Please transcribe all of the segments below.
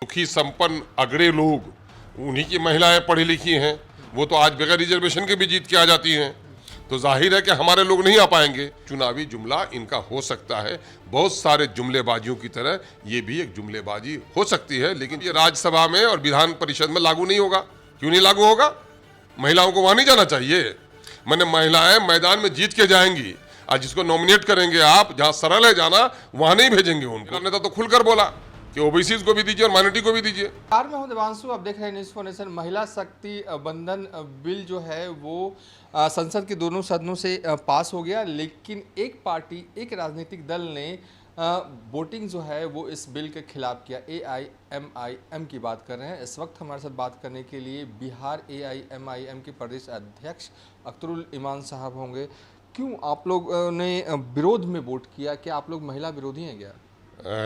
सुखी संपन्न अगड़े लोग, उन्हीं की महिलाएं पढ़ी लिखी हैं, वो तो आज बगैर रिजर्वेशन के भी जीत के आ जाती हैं। तो जाहिर है कि हमारे लोग नहीं आ पाएंगे। चुनावी जुमला इनका हो सकता है, बहुत सारे जुमलेबाजियों की तरह ये भी एक जुमलेबाजी हो सकती है, लेकिन ये राज्यसभा में और विधान परिषद में लागू नहीं होगा। क्यों नहीं लागू होगा? महिलाओं को वहां नहीं जाना चाहिए। मैंने महिलाएं मैदान में जीत के जाएंगी, आज जिसको नॉमिनेट करेंगे आप, जहां सरल है जाना वहां नहीं भेजेंगे उनको। नेता तो खुलकर बोला कि ओबीसी को भी दीजिए और माइनॉरिटी को भी दीजिए। बिहार में हूं देवांशु, अब देख रहे हैं न्यूज़ फॉर नेशन। महिला शक्ति बंधन बिल जो है वो संसद के दोनों सदनों से पास हो गया, लेकिन एक पार्टी, एक राजनीतिक दल ने वोटिंग जो है वो इस बिल के खिलाफ किया। AIMIM की बात कर रहे हैं। इस वक्त हमारे साथ बात करने के लिए बिहार AIMIM के प्रदेश अध्यक्ष अख्तरुल इमान साहब होंगे। क्यों आप लोग ने विरोध में वोट किया? क्या आप लोग महिला विरोधी हैं क्या?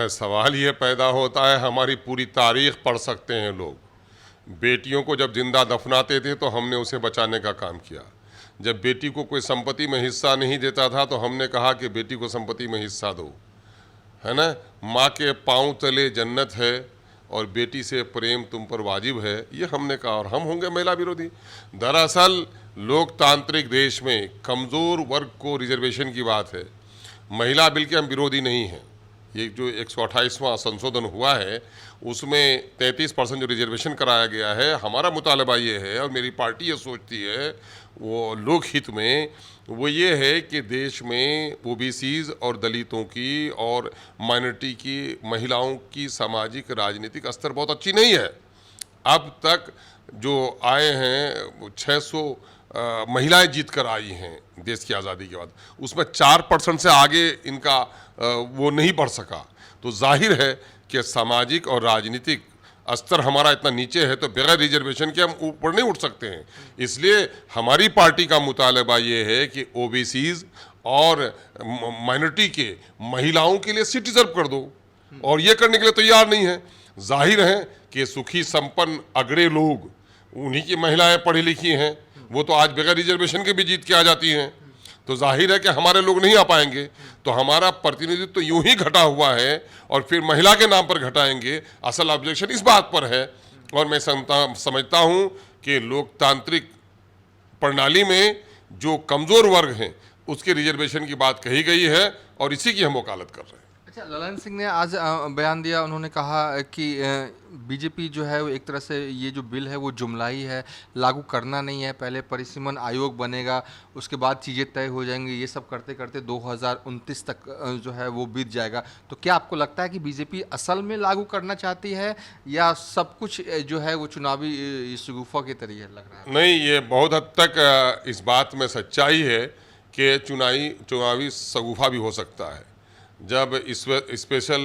सवाल ये पैदा होता है, हमारी पूरी तारीख पढ़ सकते हैं लोग। बेटियों को जब जिंदा दफनाते थे तो हमने उसे बचाने का काम किया। जब बेटी को कोई संपत्ति में हिस्सा नहीं देता था तो हमने कहा कि बेटी को संपत्ति में हिस्सा दो, है ना। माँ के पांव तले जन्नत है और बेटी से प्रेम तुम पर वाजिब है, ये हमने कहा। और हम होंगे महिला विरोधी? दरअसल लोकतांत्रिक देश में कमज़ोर वर्ग को रिजर्वेशन की बात है। महिला बिल के हम विरोधी नहीं हैं। ये जो 128वां संशोधन हुआ है उसमें 33% जो रिजर्वेशन कराया गया है, हमारा मुतालबा ये है और मेरी पार्टी ये सोचती है वो लोकहित में, वो ये है कि देश में ओबीसीज और दलितों की और माइनॉरिटी की महिलाओं की सामाजिक राजनीतिक स्तर बहुत अच्छी नहीं है। अब तक जो आए हैं 600 महिलाएं जीत कर आई हैं देश की आज़ादी के बाद, उसमें 4% से आगे इनका वो नहीं बढ़ सका। तो जाहिर है कि सामाजिक और राजनीतिक स्तर हमारा इतना नीचे है तो बगैर रिजर्वेशन के हम ऊपर नहीं उठ सकते हैं। इसलिए हमारी पार्टी का मुतालबा ये है कि ओबीसीज और माइनॉरिटी के महिलाओं के लिए सीट रिजर्व कर दो, और ये करने के लिए तैयार नहीं है। जाहिर है कि सुखी संपन्न अगड़े लोग, उन्हीं की महिलाएं पढ़ी लिखी हैं, वो तो आज बगैर रिजर्वेशन के भी जीत के आ जाती हैं। तो जाहिर है कि हमारे लोग नहीं आ पाएंगे। तो हमारा प्रतिनिधित्व तो यूं ही घटा हुआ है और फिर महिला के नाम पर घटाएंगे। असल ऑब्जेक्शन इस बात पर है, और मैं समझता हूं कि लोकतांत्रिक प्रणाली में जो कमज़ोर वर्ग हैं उसके रिजर्वेशन की बात कही गई है और इसी की हम वकालत कर रहे हैं। अच्छा, ललन सिंह ने आज बयान दिया, उन्होंने कहा कि बीजेपी जो है वो एक तरह से ये जो बिल है वो जुमला ही है, लागू करना नहीं है। पहले परिसीमन आयोग बनेगा, उसके बाद चीज़ें तय हो जाएंगी। ये सब करते करते 2029 तक जो है वो बीत जाएगा। तो क्या आपको लगता है कि बीजेपी असल में लागू करना चाहती है या सब कुछ जो है वो चुनावी शगुफा के तरीके लग रहा है? नहीं, ये बहुत हद तक इस बात में सच्चाई है कि चुनावी शगुफा भी हो सकता है। जब इस स्पेशल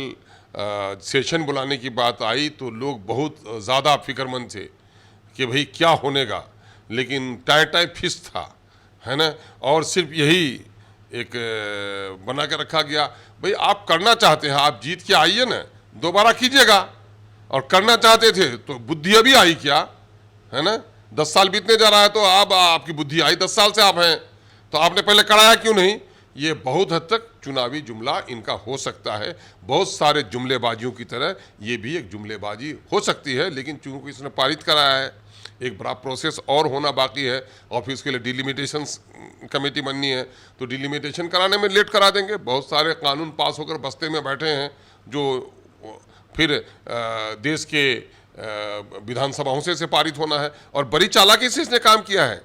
सेशन बुलाने की बात आई तो लोग बहुत ज़्यादा फिक्रमंद थे कि भाई क्या होनेगा, लेकिन टाई फिश था, है ना। और सिर्फ यही एक बना के रखा गया, भाई आप करना चाहते हैं, आप जीत के आइए ना, दोबारा कीजिएगा। और करना चाहते थे तो बुद्धि अभी आई क्या, है ना। 10 साल बीतने जा रहा है तो अब आपकी बुद्धि आई, 10 साल से आप हैं, तो आपने पहले कराया क्यों नहीं? ये बहुत हद तक चुनावी जुमला इनका हो सकता है। बहुत सारे जुमलेबाजियों की तरह ये भी एक जुमलेबाजी हो सकती है, लेकिन चूंकि इसने पारित कराया है, एक बड़ा प्रोसेस और होना बाकी है और फिर उसके लिए डिलिमिटेशंस कमेटी बननी है, तो डिलिमिटेशन कराने में लेट करा देंगे। बहुत सारे कानून पास होकर बस्ते में बैठे हैं जो फिर देश के विधानसभाओं से पारित होना है। और बड़ी चालाकी से इसने काम किया है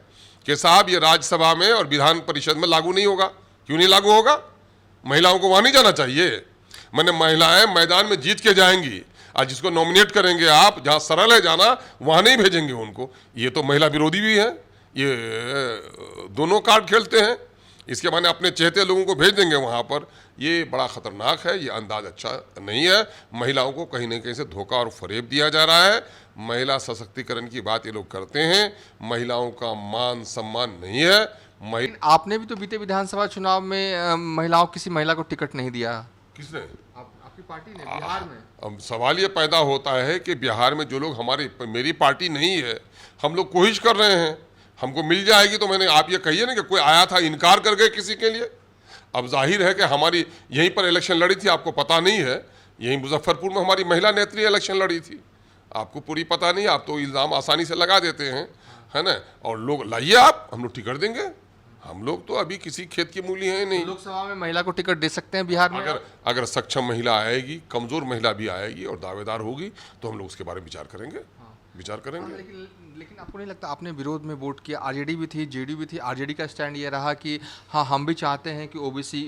कि साहब ये राज्यसभा में और विधान परिषद में लागू नहीं होगा। क्यों नहीं लागू होगा? महिलाओं को वहां नहीं जाना चाहिए। मैंने महिलाएं मैदान में जीत के जाएंगी, आज जिसको नॉमिनेट करेंगे आप, जहां सरल है जाना वहां नहीं भेजेंगे उनको। ये तो महिला विरोधी भी है, ये दोनों कार्ड खेलते हैं। इसके माने अपने चहेते लोगों को भेज देंगे वहां पर। ये बड़ा खतरनाक है, ये अंदाज अच्छा नहीं है। महिलाओं को कहीं ना कहीं से धोखा और फरेब दिया जा रहा है। महिला सशक्तिकरण की बात ये लोग करते हैं, महिलाओं का मान सम्मान नहीं है। आपने भी तो बीते विधानसभा चुनाव में किसी महिला को टिकट नहीं दिया। किसने? आपकी पार्टी ने बिहार में। अब सवाल ये पैदा होता है कि बिहार में जो लोग मेरी पार्टी नहीं है, हम लोग कोशिश कर रहे हैं, हमको मिल जाएगी। तो मैंने, आप ये कहिए ना कि कोई आया था इनकार कर गए किसी के लिए। अब जाहिर है कि हमारी यहीं पर इलेक्शन लड़ी थी, आपको पता नहीं है, यहीं मुजफ्फरपुर में हमारी महिला नेत्री इलेक्शन लड़ी थी। आपको पूरी पता नहीं, आप तो इल्ज़ाम आसानी से लगा देते हैं, है ना। और लोग लाइए आप, हम लोग टिकट देंगे। हम लोग तो अभी किसी खेत की मूली हैं नहीं। लोकसभा में महिला को टिकट दे सकते हैं बिहार में? अगर सक्षम महिला आएगी, कमज़ोर महिला भी आएगी और दावेदार होगी तो हम लोग उसके बारे में विचार करेंगे, विचार करेंगे। लेकिन आपको नहीं लगता, आपने विरोध में वोट किया, आरजेडी भी थी, जेडीयू भी थी, आरजेडी का स्टैंड ये रहा कि हाँ हम भी चाहते हैं कि ओबीसी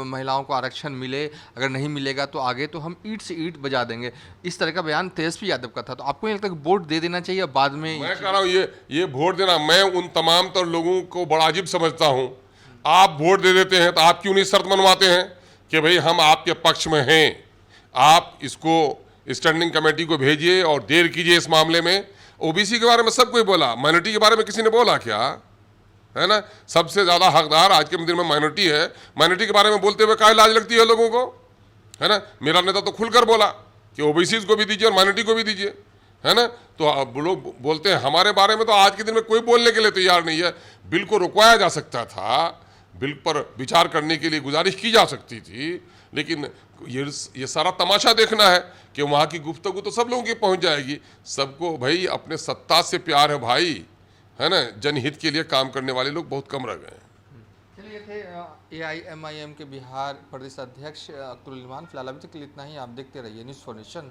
महिलाओं को आरक्षण मिले, अगर नहीं मिलेगा तो आगे तो हम ईंट से ईंट बजा देंगे। इस तरह का बयान तेजस्वी यादव का था। तो आपको नहीं लगता कि वोट दे देना चाहिए बाद में? मैं कह रहा हूँ ये वोट देना, मैं उन तमाम तर लोगों को बड़ा अजीब समझता हूँ। आप वोट दे देते हैं तो आप क्यों नहीं शर्त मनवाते हैं कि भाई हम आपके पक्ष में हैं, आप इसको स्टैंडिंग कमेटी को भेजिए और देर कीजिए इस मामले में। ओबीसी के बारे में सब कोई बोला, माइनॉरिटी के बारे में किसी ने बोला क्या? है ना, सबसे ज़्यादा हकदार आज के दिन में माइनॉरिटी है। माइनॉरिटी के बारे में बोलते हुए काहे लाज लगती है लोगों को? है ना, मेरा नेता तो खुलकर बोला कि ओबीसी को भी दीजिए और माइनॉरिटी को भी दीजिए, है ना। तो अब लोग बोलते हैं हमारे बारे में, तो आज के दिन में कोई बोलने के लिए तैयार नहीं है। बिल को रुकवाया जा सकता था, बिल पर विचार करने के लिए गुजारिश की जा सकती थी, लेकिन ये सारा तमाशा देखना है कि वहाँ की गुफ्तगू तो सब लोगों की पहुँच जाएगी। सबको भाई अपने सत्ता से प्यार है भाई, है ना। जनहित के लिए काम करने वाले लोग बहुत कम रह गए हैं। चलिए, थे AIMIM के बिहार प्रदेश अध्यक्ष अख्तरुल इमान। फिलहाल अभी तक के लिए इतना ही। आप देखते रहिए न्यूज़ फॉर नेशन।